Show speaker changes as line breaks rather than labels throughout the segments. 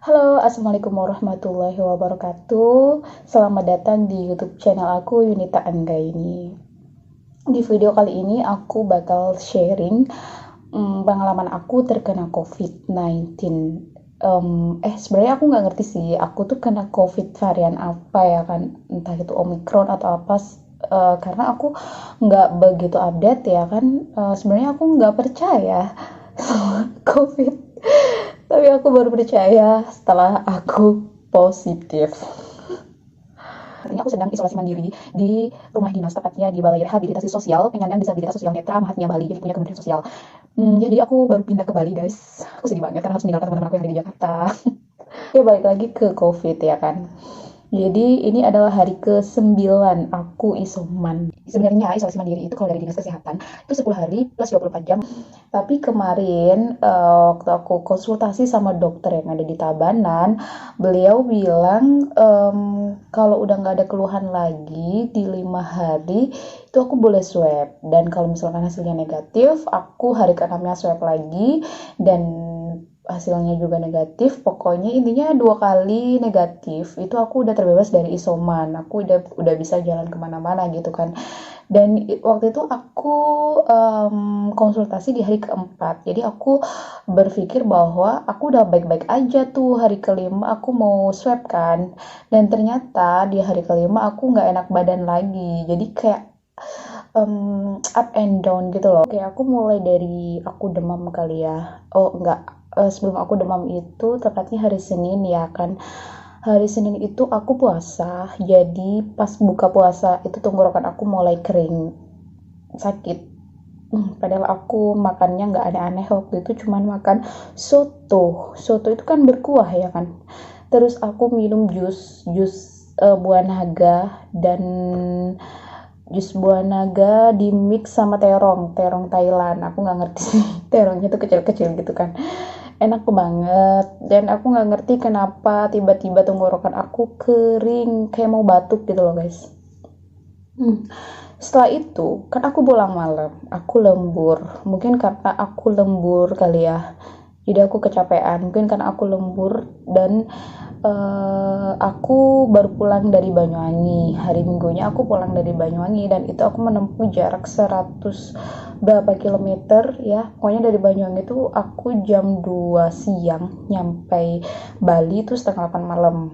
Halo, assalamualaikum warahmatullahi wabarakatuh. Selamat datang di YouTube channel aku Yunita Anggaini. Di video kali ini aku bakal sharing pengalaman aku terkena COVID-19. Sebenarnya aku nggak ngerti sih, aku tuh kena COVID varian apa ya kan, entah itu Omicron atau apa. Karena aku nggak begitu update ya kan. Sebenarnya aku nggak percaya sama COVID. Tapi aku baru percaya setelah aku positif. Saat ini aku sedang isolasi mandiri di rumah dinas, tepatnya di Balai Rehabilitasi Sosial Penyandang Disabilitas Sosial Netra Mahatma Bali, jadi punya Kementerian Sosial. Jadi aku baru pindah ke Bali, guys. Aku sedih banget karena harus meninggalkan teman-teman aku yang ada di Jakarta. Ya balik lagi ke COVID ya kan. Jadi ini adalah hari ke-9 aku isoman. Sebenarnya isolasi mandiri itu kalau dari Dinas Kesehatan itu 10 hari plus 24 jam. Tapi kemarin waktu aku konsultasi sama dokter yang ada di Tabanan, beliau bilang kalau udah nggak ada keluhan lagi di 5 hari itu aku boleh swab. Dan kalau misalkan hasilnya negatif, aku hari ke-6-nya swab lagi dan hasilnya juga negatif. Pokoknya intinya 2 kali negatif itu aku udah terbebas dari isoman, aku udah bisa jalan kemana-mana gitu kan. Dan waktu itu aku konsultasi di hari keempat, jadi aku berpikir bahwa aku udah baik-baik aja tuh. Hari kelima aku mau swab kan, dan ternyata di hari kelima aku nggak enak badan lagi, jadi kayak up and down gitu loh. Kayak aku mulai dari aku demam kali ya. Oh enggak, sebelum aku demam itu tepatnya hari Senin ya kan. Hari Senin itu aku puasa, jadi pas buka puasa itu tenggorokan aku mulai kering, sakit. Padahal aku makannya nggak aneh-aneh waktu itu, cuman makan soto itu kan berkuah ya kan. Terus aku minum jus buah naga, dan jus buah naga di mix sama terong Thailand. Aku nggak ngerti sih, terongnya tuh kecil-kecil gitu kan, enak banget. Dan aku nggak ngerti kenapa tiba-tiba tenggorokan aku kering kayak mau batuk gitu loh guys. Setelah itu kan aku pulang malam, aku lembur, mungkin karena aku lembur kali ya, jadi aku kecapean mungkin karena aku lembur. Dan aku baru pulang dari Banyuwangi, hari Minggunya aku pulang dari Banyuwangi, dan itu aku menempuh jarak 100 berapa kilometer ya, pokoknya dari Banyuwangi itu aku jam 2 siang nyampe Bali itu setengah 8 malam.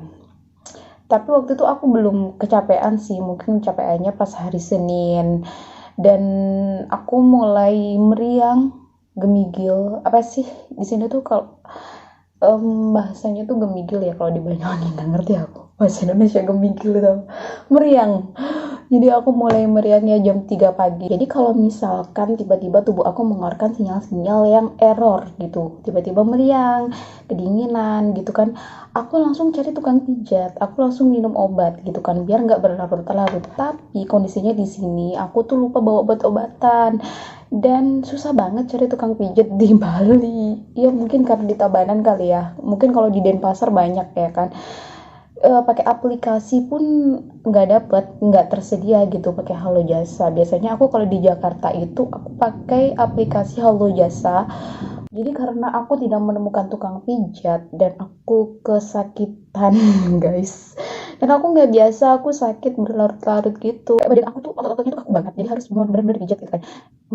Tapi waktu itu aku belum kecapean sih, mungkin kecapeannya pas hari Senin. Dan aku mulai meriang, gemigil, apa sih di sini tuh kalau bahasanya tuh gemigil ya, kalau di Banyuwangi nggak ngerti aku bahasa Indonesia gemigil itu meriang. Jadi aku mulai meriangnya jam 3 pagi. Jadi kalau misalkan tiba-tiba tubuh aku mengeluarkan sinyal-sinyal yang error gitu, tiba-tiba meriang, kedinginan gitu kan, aku langsung cari tukang pijat, aku langsung minum obat gitu kan biar nggak berlarut-larut. Tapi kondisinya di sini aku tuh lupa bawa obat-obatan, dan susah banget cari tukang pijat di Bali. Ya mungkin karena di Tabanan kali ya, mungkin kalau di Denpasar banyak ya kan. Pakai aplikasi pun nggak tersedia gitu pakai Halo Jasa. Biasanya aku kalau di Jakarta itu aku pakai aplikasi Halo Jasa. Jadi karena aku tidak menemukan tukang pijat dan aku kesakitan guys, dan aku nggak biasa, aku sakit berlarut-larut gitu, badan aku tuh otot-ototnya tuh kaku banget, jadi harus benar-benar dipijat gitu kan.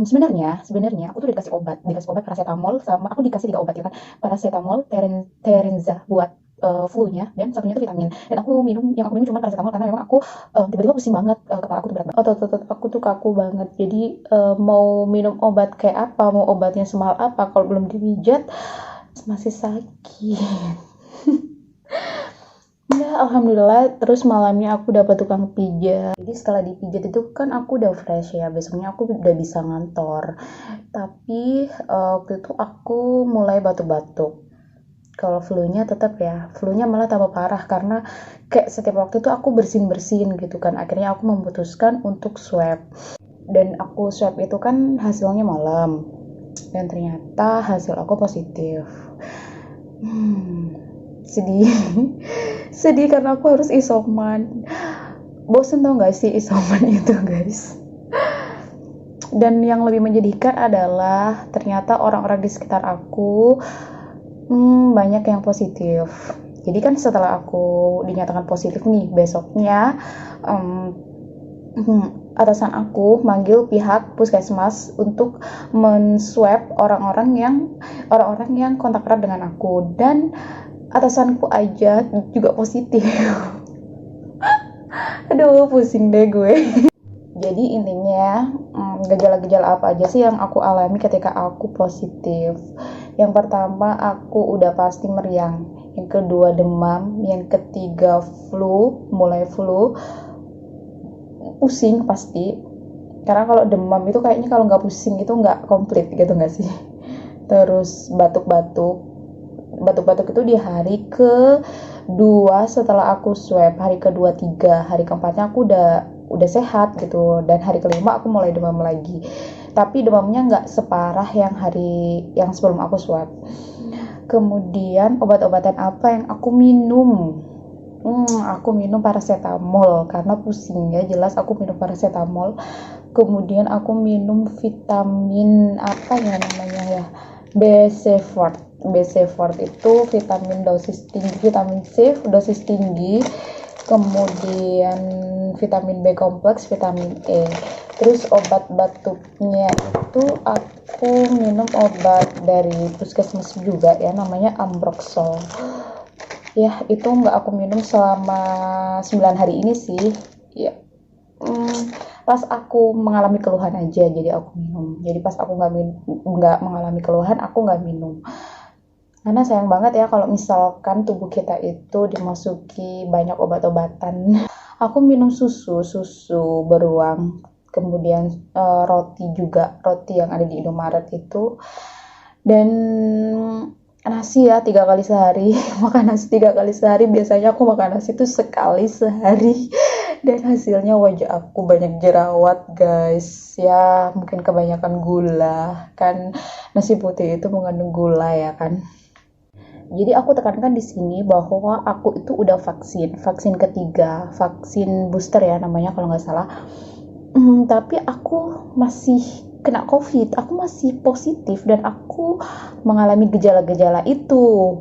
Sebenarnya aku tuh dikasih obat paracetamol, sama aku dikasih 3 obat ya kan, paracetamol, Terenza buat flu-nya, dan satunya itu vitamin. Dan yang aku minum cuma paracetamol karena memang aku tiba-tiba pusing banget, kepala aku tuh berat banget, otot-otot aku tuh kaku banget. Jadi mau minum obat kayak apa, mau obatnya semahal apa, kalau belum dipijat masih sakit. Ya alhamdulillah, terus malamnya aku dapat tukang pijat. Jadi setelah dipijat itu kan aku udah fresh ya, besoknya aku udah bisa ngantor. Tapi waktu itu aku mulai batuk-batuk. Kalau flu-nya tetap ya, flu-nya malah tambah parah karena kayak setiap waktu itu aku bersin-bersin gitu kan. Akhirnya aku memutuskan untuk swab. Dan aku swab itu kan hasilnya malam. Dan ternyata hasil aku positif. Sedih. Sedih karena aku harus isoman. Bosen tau gak sih isoman itu guys. Dan yang lebih menyedihkan adalah ternyata orang-orang di sekitar aku banyak yang positif. Jadi kan setelah aku dinyatakan positif nih, besoknya atasan aku manggil pihak puskesmas untuk men-swab orang-orang yang kontak erat dengan aku, dan atasanku aja juga positif. Aduh, pusing deh gue. Jadi intinya gejala-gejala apa aja sih yang aku alami ketika aku positif? Yang pertama, aku udah pasti meriang. Yang kedua, demam. Yang ketiga, mulai flu. Pusing pasti. Karena kalau demam itu kayaknya kalau nggak pusing itu nggak komplit gitu nggak sih? Terus batuk-batuk. Batuk-batuk itu di hari kedua setelah aku swab. Hari kedua, tiga. Hari keempatnya aku udah sehat gitu, dan hari kelima aku mulai demam lagi, tapi demamnya nggak separah yang sebelum aku swab. Kemudian obat-obatan apa yang aku minum? Aku minum paracetamol karena pusing ya, jelas aku minum paracetamol. Kemudian aku minum vitamin apa ya namanya ya, BC4 itu vitamin C dosis tinggi. Kemudian vitamin B kompleks, vitamin E. Terus obat batuknya itu aku minum obat dari puskesmas juga ya, namanya Ambroxol. Ya, itu nggak aku minum selama 9 hari ini sih. Ya, pas aku mengalami keluhan aja, jadi aku minum. Jadi pas aku nggak mengalami keluhan, aku nggak minum. Karena sayang banget ya kalau misalkan tubuh kita itu dimasuki banyak obat-obatan. Aku minum susu beruang, kemudian roti yang ada di Indomaret itu, dan nasi ya 3 kali sehari. Makan nasi 3 kali sehari, biasanya aku makan nasi itu sekali sehari. Dan hasilnya wajah aku banyak jerawat guys, ya mungkin kebanyakan gula, kan nasi putih itu mengandung gula ya kan. Jadi aku tekankan di sini bahwa aku itu udah vaksin ketiga, vaksin booster ya namanya kalau nggak salah. Tapi aku masih kena COVID, aku masih positif dan aku mengalami gejala-gejala itu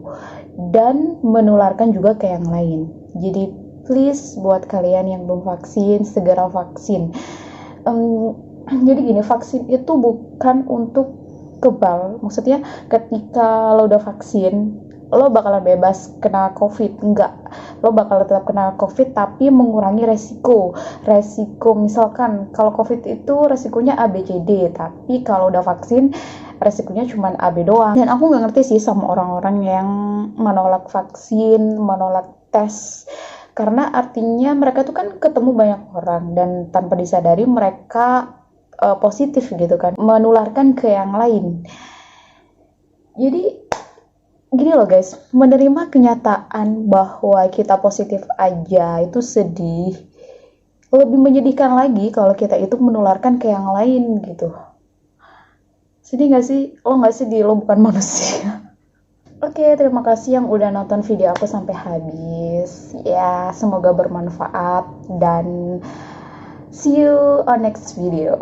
dan menularkan juga ke yang lain. Jadi please buat kalian yang belum vaksin, segera vaksin. Jadi gini, vaksin itu bukan untuk kebal, maksudnya ketika lo udah vaksin lo bakalan bebas kena COVID, enggak, lo bakal tetap kena COVID tapi mengurangi resiko misalkan kalau COVID itu resikonya A, B, C, D, tapi kalau udah vaksin resikonya cuma A, B doang. Dan aku nggak ngerti sih sama orang-orang yang menolak vaksin, menolak tes, karena artinya mereka tuh kan ketemu banyak orang dan tanpa disadari mereka positif gitu kan, menularkan ke yang lain. Jadi gini loh guys, menerima kenyataan bahwa kita positif aja itu sedih. Lebih menyedihkan lagi kalau kita itu menularkan ke yang lain gitu. Sedih gak sih? Lo gak sedih, lo bukan manusia. Oke, terima kasih yang udah nonton video aku sampai habis. Ya, semoga bermanfaat dan see you on next video.